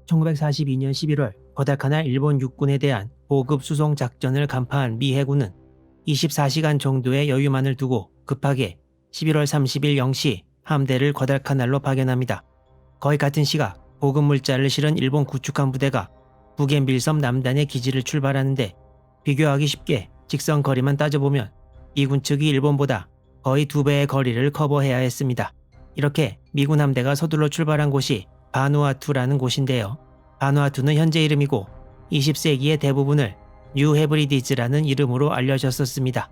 1942년 11월 거달카날 일본 육군에 대한 보급 수송 작전을 간파한 미 해군은 24시간 정도의 여유만을 두고 급하게 11월 30일 0시 함대를 거달카날로 파견합니다. 거의 같은 시각 보급 물자를 실은 일본 구축함 부대가 북앤빌섬 남단의 기지를 출발하는데 비교하기 쉽게 직선 거리만 따져보면 미군 측이 일본보다 거의 2배의 거리를 커버해야 했습니다. 이렇게 미군 함대가 서둘러 출발한 곳이 바누아투라는 곳인데요. 바누아투는 현재 이름이고 20세기의 대부분을 뉴 헤브리디즈라는 이름으로 알려졌었습니다.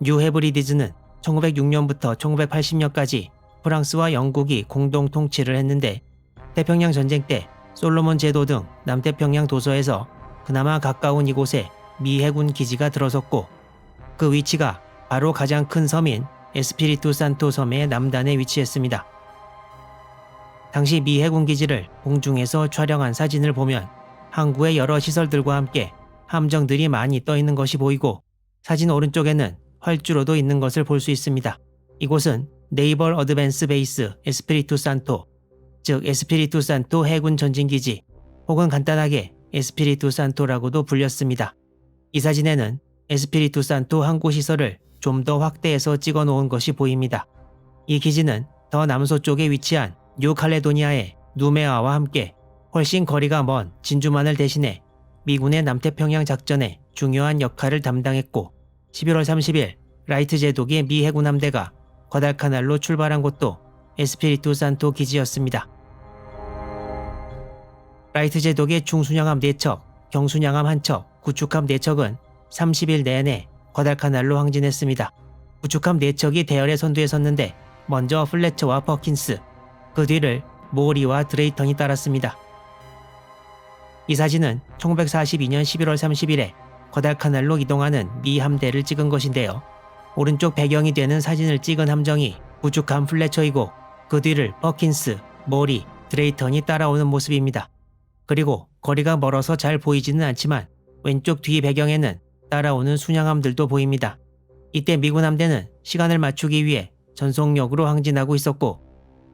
뉴 헤브리디즈는 1906년부터 1980년까지 프랑스와 영국이 공동 통치를 했는데 태평양 전쟁 때 솔로몬 제도 등 남태평양 도서에서 그나마 가까운 이곳에 미 해군 기지가 들어섰고 그 위치가 바로 가장 큰 섬인 에스피리투 산토 섬의 남단에 위치했습니다. 당시 미 해군 기지를 공중에서 촬영한 사진을 보면 항구의 여러 시설들과 함께 함정들이 많이 떠 있는 것이 보이고 사진 오른쪽에는 활주로도 있는 것을 볼 수 있습니다. 이곳은 네이벌 어드밴스 베이스 에스피리투 산토, 즉 에스피리투 산토 해군 전진기지 혹은 간단하게 에스피리투 산토라고도 불렸습니다. 이 사진에는 에스피리투 산토 항구 시설을 좀 더 확대해서 찍어 놓은 것이 보입니다. 이 기지는 더 남서쪽에 위치한 뉴칼레도니아의 누메아와 함께 훨씬 거리가 먼 진주만을 대신해 미군의 남태평양 작전에 중요한 역할을 담당했고 11월 30일 라이트 제독의 미 해군 함대가 과달카날로 출발한 곳도 에스피리투 산토 기지였습니다. 라이트 제독의 중순양함 4척, 경순양함 1척, 구축함 4척은 30일 내내 과달카날로 항진했습니다. 구축함 4척이 대열에 선두에 섰는데 먼저 플래처와 퍼킨스, 그 뒤를 모리와 드레이턴이 따랐습니다. 이 사진은 1942년 11월 30일에 과달카날로 이동하는 미 함대를 찍은 것인데요. 오른쪽 배경이 되는 사진을 찍은 함정이 구축함 플래처이고 그 뒤를 퍼킨스, 모리, 드레이턴이 따라오는 모습입니다. 그리고 거리가 멀어서 잘 보이지는 않지만 왼쪽 뒤 배경에는 따라오는 순양함들도 보입니다. 이때 미군 함대는 시간을 맞추기 위해 전속력으로 항진하고 있었고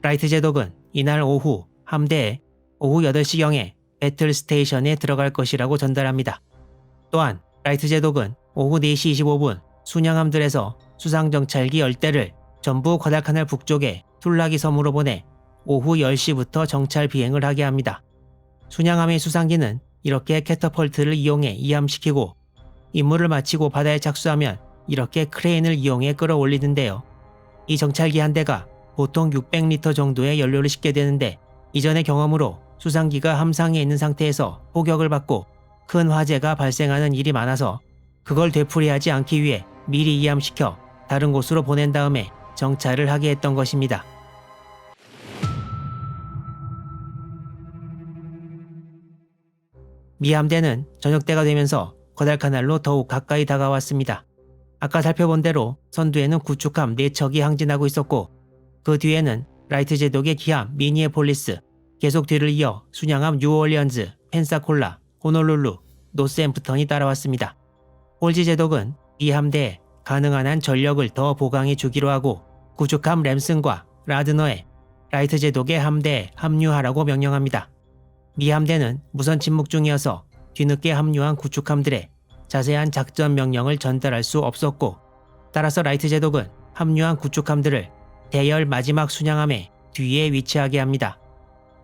라이트 제독은 이날 오후 함대에 오후 8시경에 배틀 스테이션에 들어갈 것이라고 전달합니다. 또한 라이트 제독은 오후 4시 25분 순양함들에서 수상정찰기 10대를 전부 과달카날 북쪽에 툴라기 섬으로 보내 오후 10시부터 정찰 비행을 하게 합니다. 순양함의 수상기는 이렇게 캐터펄트를 이용해 이함시키고 임무를 마치고 바다에 착수하면 이렇게 크레인을 이용해 끌어올리는데요. 이 정찰기 한 대가 보통 600리터 정도의 연료를 싣게 되는데 이전의 경험으로 수상기가 함상에 있는 상태에서 포격을 받고 큰 화재가 발생하는 일이 많아서 그걸 되풀이하지 않기 위해 미리 이함시켜 다른 곳으로 보낸 다음에 정찰을 하게 했던 것입니다. 미 함대는 저녁때가 되면서 과달카날로 더욱 가까이 다가왔습니다. 아까 살펴본 대로 선두에는 구축함 4척이 항진하고 있었고 그 뒤에는 라이트 제독의 기함 미니애폴리스, 계속 뒤를 이어 순양함 뉴올리언즈, 펜사콜라, 호놀룰루, 노스앰프턴이 따라왔습니다. 홀지 제독은 이 함대에 가능한 한 전력을 더 보강해 주기로 하고 구축함 램슨과 라드너에 라이트 제독의 함대에 합류하라고 명령합니다. 미 함대는 무선 침묵 중이어서 뒤늦게 합류한 구축함들의 자세한 작전 명령을 전달할 수 없었고 따라서 라이트 제독은 합류한 구축함들을 대열 마지막 순양함의 뒤에 위치하게 합니다.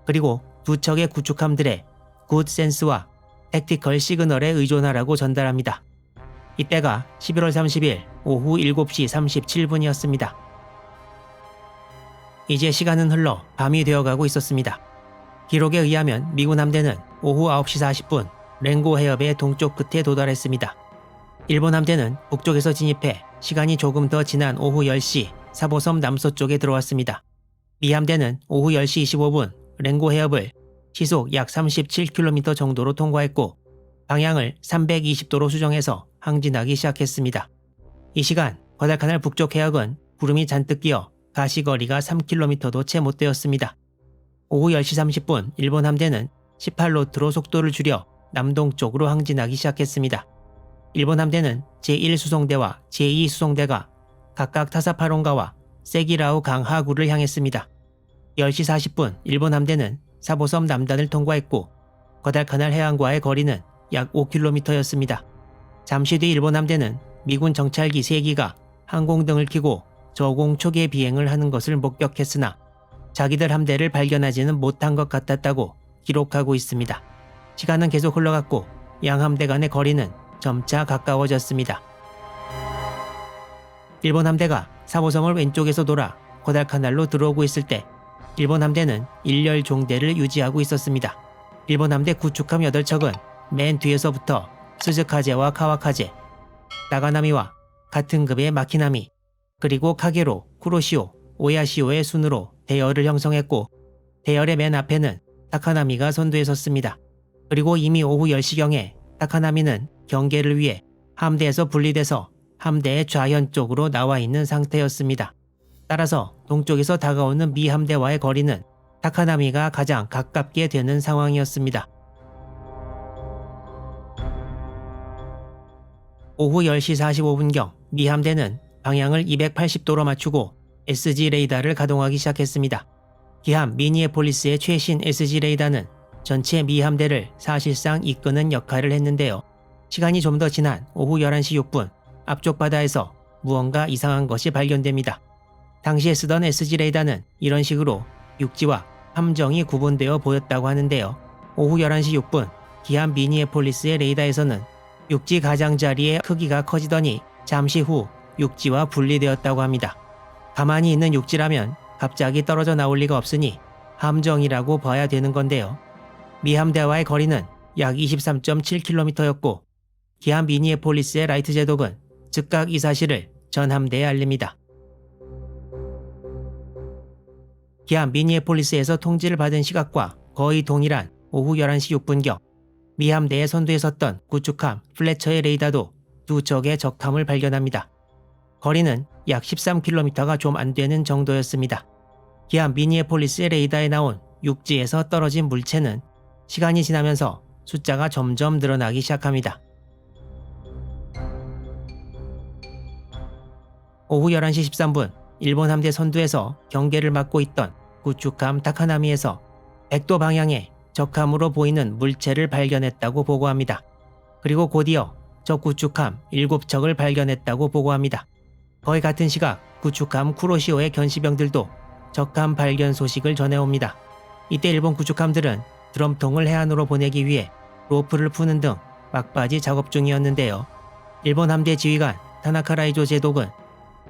그리고 두 척의 구축함들의 굿 센스와 택티컬 시그널에 의존하라고 전달합니다. 이때가 11월 30일 오후 7시 37분이었습니다. 이제 시간은 흘러 밤이 되어가고 있었습니다. 기록에 의하면 미군 함대는 오후 9시 40분 랭고 해협의 동쪽 끝에 도달했습니다. 일본 함대는 북쪽에서 진입해 시간이 조금 더 지난 오후 10시 사보섬 남서쪽에 들어왔습니다. 미 함대는 오후 10시 25분 랭고 해협을 시속 약 37km 정도로 통과했고 방향을 320도로 수정해서 항진하기 시작했습니다. 이 시간 과달카날 북쪽 해역은 구름이 잔뜩 끼어 가시거리가 3km도 채 못 되었습니다. 오후 10시 30분 일본 함대는 18노트로 속도를 줄여 남동쪽으로 항진하기 시작했습니다. 일본 함대는 제1수송대와 제2수송대가 각각 타사파론가와 세기라우 강 하구를 향했습니다. 10시 40분 일본 함대는 사보섬 남단을 통과했고 과달카날 해안과의 거리는 약 5km였습니다. 잠시 뒤 일본 함대는 미군 정찰기 3기가 항공등을 켜고 저공 초계 비행을 하는 것을 목격했으나 자기들 함대를 발견하지는 못한 것 같았다고 기록하고 있습니다. 시간은 계속 흘러갔고 양함대 간의 거리는 점차 가까워졌습니다. 일본 함대가 사보섬을 왼쪽에서 돌아 과달카날로 들어오고 있을 때 일본 함대는 일렬 종대를 유지하고 있었습니다. 일본 함대 구축함 8척은 맨 뒤에서부터 스즈카제와 카와카제, 나가나미와 같은 급의 마키나미, 그리고 카게로, 쿠로시오, 오야시오의 순으로 대열을 형성했고 대열의 맨 앞에는 타카나미가 선두에 섰습니다. 그리고 이미 오후 10시경에 타카나미는 경계를 위해 함대에서 분리돼서 함대의 좌현 쪽으로 나와 있는 상태였습니다. 따라서 동쪽에서 다가오는 미 함대와의 거리는 타카나미가 가장 가깝게 되는 상황이었습니다. 오후 10시 45분경 미 함대는 방향을 280도로 맞추고 SG 레이더를 가동하기 시작했습니다. 기함 미니애폴리스의 최신 SG 레이더는 전체 미 함대를 사실상 이끄는 역할을 했는데요. 시간이 좀 더 지난 오후 11시 6분 앞쪽 바다에서 무언가 이상한 것이 발견됩니다. 당시에 쓰던 SG 레이더는 이런 식으로 육지와 함정이 구분되어 보였다고 하는데요. 오후 11시 6분 기함 미니애폴리스의 레이더에서는 육지 가장자리의 크기가 커지더니 잠시 후 육지와 분리되었다고 합니다. 가만히 있는 육지라면 갑자기 떨어져 나올 리가 없으니 함정이라고 봐야 되는 건데요. 미 함대와의 거리는 약 23.7km였고 기함 미니애폴리스의 라이트 제독은 즉각 이 사실을 전 함대에 알립니다. 기함 미니애폴리스에서 통지를 받은 시각과 거의 동일한 오후 11시 6분경 미 함대의 선두에 섰던 구축함 플래처의 레이더도 두 척의 적함을 발견합니다. 거리는 약 13km가 좀 안 되는 정도였습니다. 기함 미니애폴리스의 레이더에 나온 육지에서 떨어진 물체는 시간이 지나면서 숫자가 점점 늘어나기 시작합니다. 오후 11시 13분 일본 함대 선두에서 경계를 맡고 있던 구축함 타카나미에서 100도 방향에 적함으로 보이는 물체를 발견했다고 보고합니다. 그리고 곧이어 적 구축함 7척을 발견했다고 보고합니다. 거의 같은 시각 구축함 쿠로시오의 견시병들도 적함 발견 소식을 전해옵니다. 이때 일본 구축함들은 드럼통을 해안으로 보내기 위해 로프를 푸는 등 막바지 작업 중이었는데요. 일본 함대 지휘관 타나카 라이조 제독은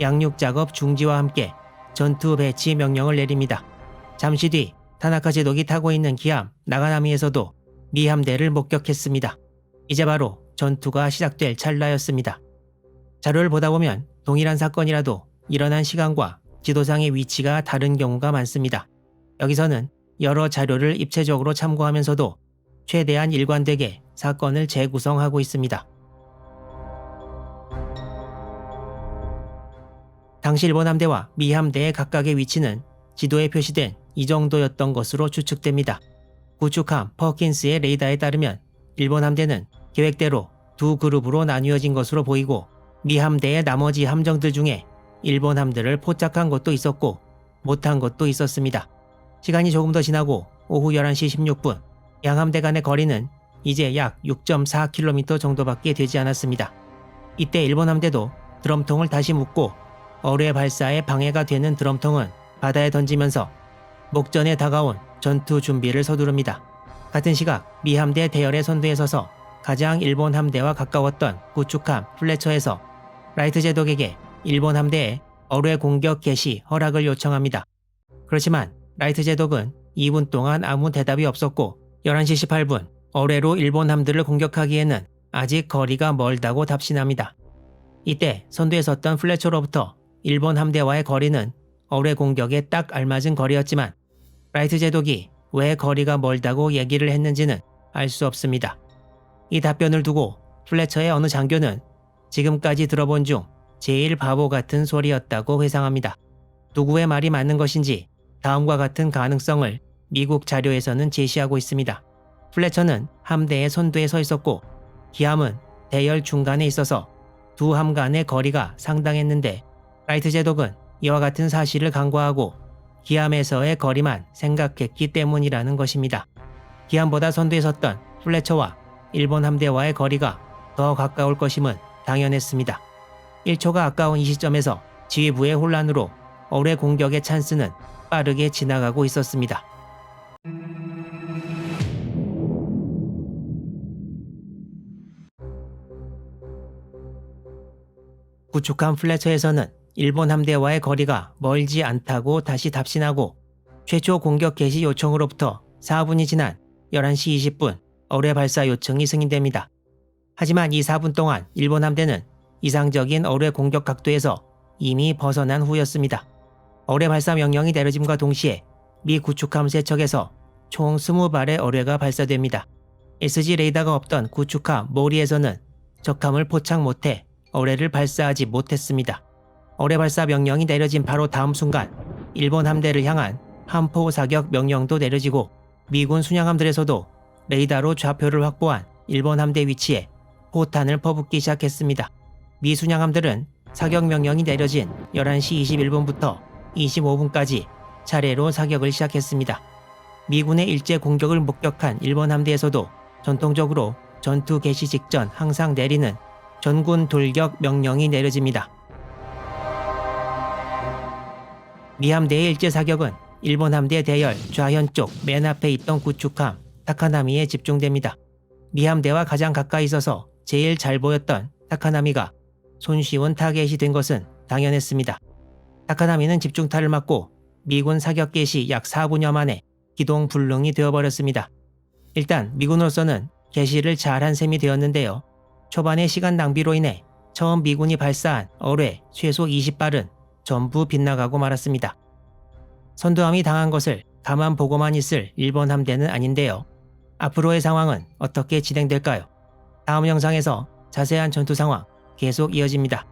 양육 작업 중지와 함께 전투 배치 명령을 내립니다. 잠시 뒤 타나카 제독이 타고 있는 기함 나가나미에서도 미 함대를 목격했습니다. 이제 바로 전투가 시작될 찰나였습니다. 자료를 보다 보면 동일한 사건이라도 일어난 시간과 지도상의 위치가 다른 경우가 많습니다. 여기서는 여러 자료를 입체적으로 참고하면서도 최대한 일관되게 사건을 재구성하고 있습니다. 당시 일본 함대와 미 함대의 각각의 위치는 지도에 표시된 이 정도였던 것으로 추측됩니다. 구축함 퍼킨스의 레이더에 따르면 일본 함대는 계획대로 두 그룹으로 나뉘어진 것으로 보이고 미 함대의 나머지 함정들 중에 일본 함대를 포착한 것도 있었고 못한 것도 있었습니다. 시간이 조금 더 지나고 오후 11시 16분 양함대 간의 거리는 이제 약 6.4km 정도밖에 되지 않았습니다. 이때 일본 함대도 드럼통을 다시 묶고 어뢰 발사에 방해가 되는 드럼통은 바다에 던지면서 목전에 다가온 전투 준비를 서두릅니다. 같은 시각 미 함대 대열의 선두에 서서 가장 일본 함대와 가까웠던 구축함 플래처에서 라이트 제독에게 일본 함대에 어뢰 공격 개시 허락을 요청합니다. 그렇지만 라이트 제독은 2분 동안 아무 대답이 없었고 11시 18분 어뢰로 일본 함대를 공격하기에는 아직 거리가 멀다고 답신합니다. 이때 선두에 섰던 플래처로부터 일본 함대와의 거리는 어뢰 공격에 딱 알맞은 거리였지만 라이트 제독이 왜 거리가 멀다고 얘기를 했는지는 알 수 없습니다. 이 답변을 두고 플래처의 어느 장교는 지금까지 들어본 중 제일 바보 같은 소리였다고 회상합니다. 누구의 말이 맞는 것인지 다음과 같은 가능성을 미국 자료에서는 제시하고 있습니다. 플래처는 함대의 선두에 서 있었고 기함은 대열 중간에 있어서 두 함 간의 거리가 상당했는데 라이트 제독은 이와 같은 사실을 간과하고 기암에서의 거리만 생각했기 때문이라는 것입니다. 기암보다 선두에 섰던 플래처와 일본 함대와의 거리가 더 가까울 것임은 당연했습니다. 1초가 아까운 이 시점에서 지휘부의 혼란으로 어뢰 공격의 찬스는 빠르게 지나가고 있었습니다. 구축함 플래처에서는 일본 함대와의 거리가 멀지 않다고 다시 답신하고 최초 공격 개시 요청으로부터 4분이 지난 11시 20분 어뢰 발사 요청이 승인됩니다. 하지만 이 4분 동안 일본 함대는 이상적인 어뢰 공격 각도에서 이미 벗어난 후였습니다. 어뢰 발사 명령이 내려짐과 동시에 미 구축함 세척에서 총 20발의 어뢰가 발사됩니다. SG 레이더가 없던 구축함 모리에서는 적함을 포착 못해 어뢰를 발사하지 못했습니다. 어뢰 발사 명령이 내려진 바로 다음 순간 일본 함대를 향한 함포 사격 명령도 내려지고 미군 순양함들에서도 레이더로 좌표를 확보한 일본 함대 위치에 포탄을 퍼붓기 시작했습니다. 미 순양함들은 사격 명령이 내려진 11시 21분부터 25분까지 차례로 사격을 시작했습니다. 미군의 일제 공격을 목격한 일본 함대에서도 전통적으로 전투 개시 직전 항상 내리는 전군 돌격 명령이 내려집니다. 미 함대의 일제 사격은 일본 함대 대열 좌현 쪽 맨 앞에 있던 구축함 타카나미에 집중됩니다. 미 함대와 가장 가까이 있어서 제일 잘 보였던 타카나미가 손쉬운 타겟이 된 것은 당연했습니다. 타카나미는 집중타를 맞고 미군 사격 개시 약 4분여 만에 기동 불능이 되어버렸습니다. 일단 미군으로서는 개시를 잘한 셈이 되었는데요. 초반의 시간 낭비로 인해 처음 미군이 발사한 어뢰 최소 20발은 전부 빗나가고 말았습니다. 선두함이 당한 것을 가만 보고만 있을 일본 함대는 아닌데요. 앞으로의 상황은 어떻게 진행될까요? 다음 영상에서 자세한 전투 상황 계속 이어집니다.